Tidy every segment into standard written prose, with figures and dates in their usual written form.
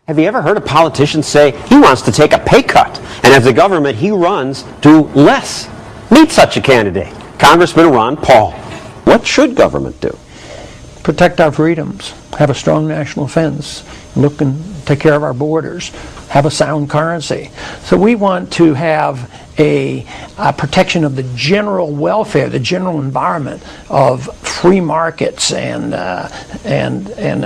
Have you ever heard a politician say he wants to take a pay cut and have the government he runs do less? Meet such a candidate, Congressman Ron Paul. What should government do? Protect our freedoms, have a strong national defense, look and take care of our borders, have a sound currency. So we want to have a protection of the general welfare, the general environment of free markets and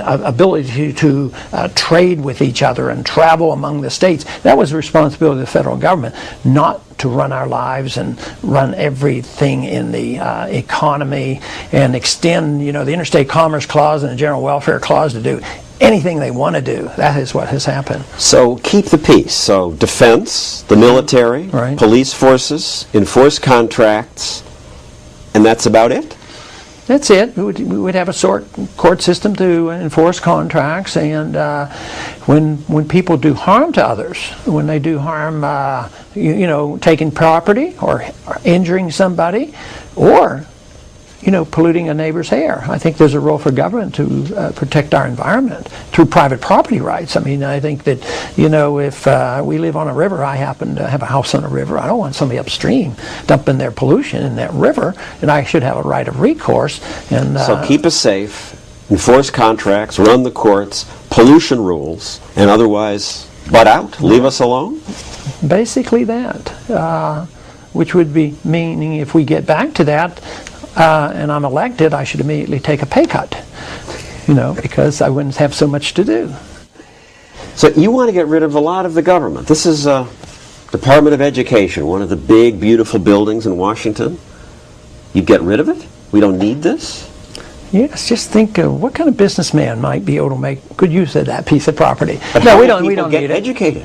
ability to trade with each other and travel among the states. That was the responsibility of the federal government, not to run our lives and run everything in the economy and extend, the Interstate Commerce Clause and the General Welfare Clause to do anything they want to do. That is what has happened. So keep the peace. So defense, the military, right, police forces, enforce contracts, and that's about it? That's it. We would have a court system to enforce contracts, and when people do harm to others, when they do harm, taking property or injuring somebody, or polluting a neighbor's air. I think there's a role for government to protect our environment through private property rights. I mean, I think that, if we live on a river, I happen to have a house on a river, I don't want somebody upstream dumping their pollution in that river, and I should have a right of recourse. And so keep us safe, enforce contracts, run the courts, pollution rules, and otherwise butt out, leave us alone? Basically that, which would be meaning if we get back to that, and I'm elected, I should immediately take a pay cut, because I wouldn't have so much to do. So you want to get rid of a lot of the government. This is Department of Education, one of the big, beautiful buildings in Washington. You get rid of it? We don't need this? Yes, just think what kind of businessman might be able to make good use of that piece of property. But no, we don't get need educated?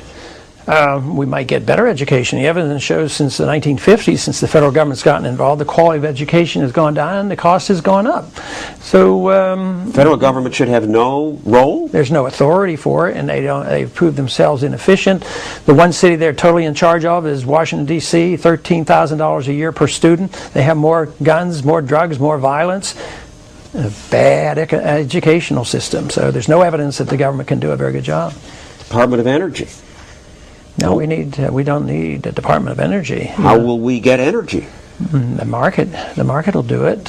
We might get better education. The evidence shows since the 1950s, since the federal government's gotten involved, the quality of education has gone down and the cost has gone up. So federal government should have no role? There's no authority for it, and they've proved themselves inefficient. The one city they're totally in charge of is Washington, D.C., $13,000 a year per student. They have more guns, more drugs, more violence. A bad educational system. So there's no evidence that the government can do a very good job. Department of Energy. No, we don't need a Department of Energy. How will we get energy? The market will do it.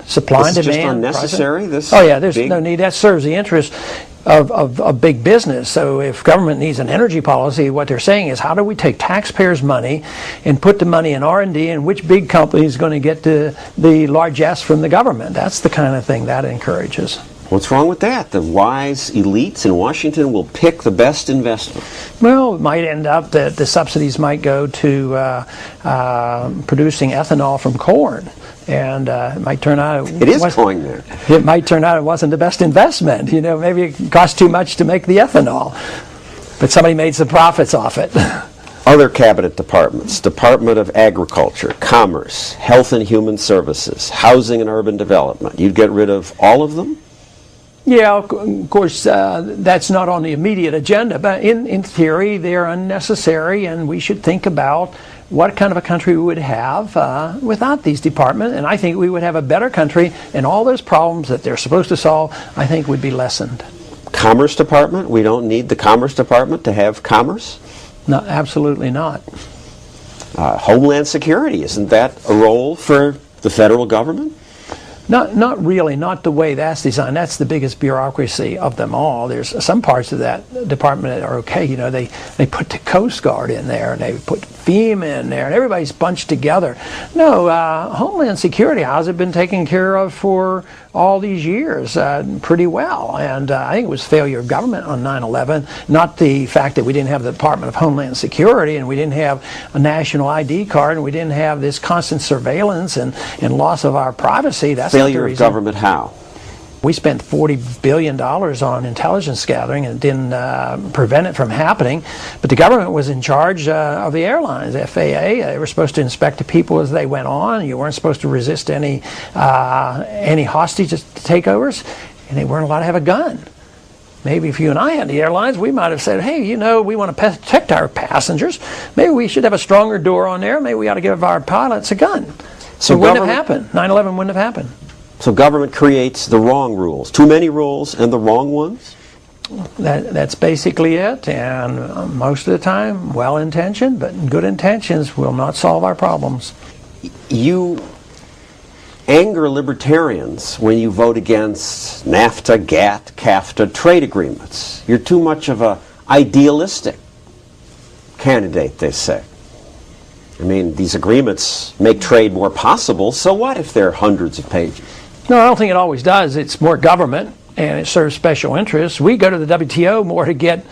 Supply and demand. This is just unnecessary? There's no need. That serves the interest of big business. So if government needs an energy policy, what they're saying is, how do we take taxpayers' money and put the money in R&D, and which big company is going to get the largesse from the government? That's the kind of thing that encourages. What's wrong with that? The wise elites in Washington will pick the best investment. Well, it might end up that the subsidies might go to producing ethanol from corn, and it might turn out going there. It might turn out it wasn't the best investment. Maybe it cost too much to make the ethanol, but somebody made some profits off it. Other cabinet departments: Department of Agriculture, Commerce, Health and Human Services, Housing and Urban Development. You'd get rid of all of them? Yeah, of course, that's not on the immediate agenda, but in theory, they're unnecessary, and we should think about what kind of a country we would have without these departments, and I think we would have a better country, and all those problems that they're supposed to solve, I think, would be lessened. Commerce Department? We don't need the Commerce Department to have commerce? No, absolutely not. Homeland Security, isn't that a role for the federal government? Not really, not the way that's designed. That's the biggest bureaucracy of them all. There's some parts of that department that are okay. They put the Coast Guard in there, and they put FEMA in there, and everybody's bunched together. No, Homeland Security, how's it been taken care of for all these years? Pretty well. And I think it was failure of government on 9/11, not the fact that we didn't have the Department of Homeland Security, and we didn't have a national ID card, and we didn't have this constant surveillance and loss of our privacy. That's failure of government how? We spent $40 billion on intelligence gathering and didn't prevent it from happening. But the government was in charge of the airlines, FAA. They were supposed to inspect the people as they went on. You weren't supposed to resist any hostage takeovers, and they weren't allowed to have a gun. Maybe if you and I had the airlines, we might have said, hey, we want to protect our passengers. Maybe we should have a stronger door on there. Maybe we ought to give our pilots a gun. So it wouldn't have happened. 9/11 wouldn't have happened. So government creates the wrong rules, too many rules and the wrong ones? That's basically it, and most of the time well-intentioned, but good intentions will not solve our problems. You anger libertarians when you vote against NAFTA, GATT, CAFTA trade agreements. You're too much of a idealistic candidate, they say. I mean, these agreements make trade more possible, so what if they're hundreds of pages? No, I don't think it always does. It's more government, and it serves special interests. We go to the WTO more to get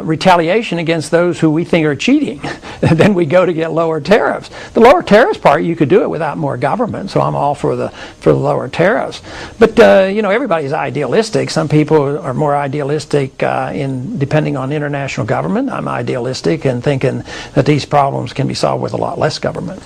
retaliation against those who we think are cheating than we go to get lower tariffs. The lower tariffs part, you could do it without more government, so I'm all for the lower tariffs. But everybody's idealistic. Some people are more idealistic in depending on international government. I'm idealistic and thinking that these problems can be solved with a lot less government.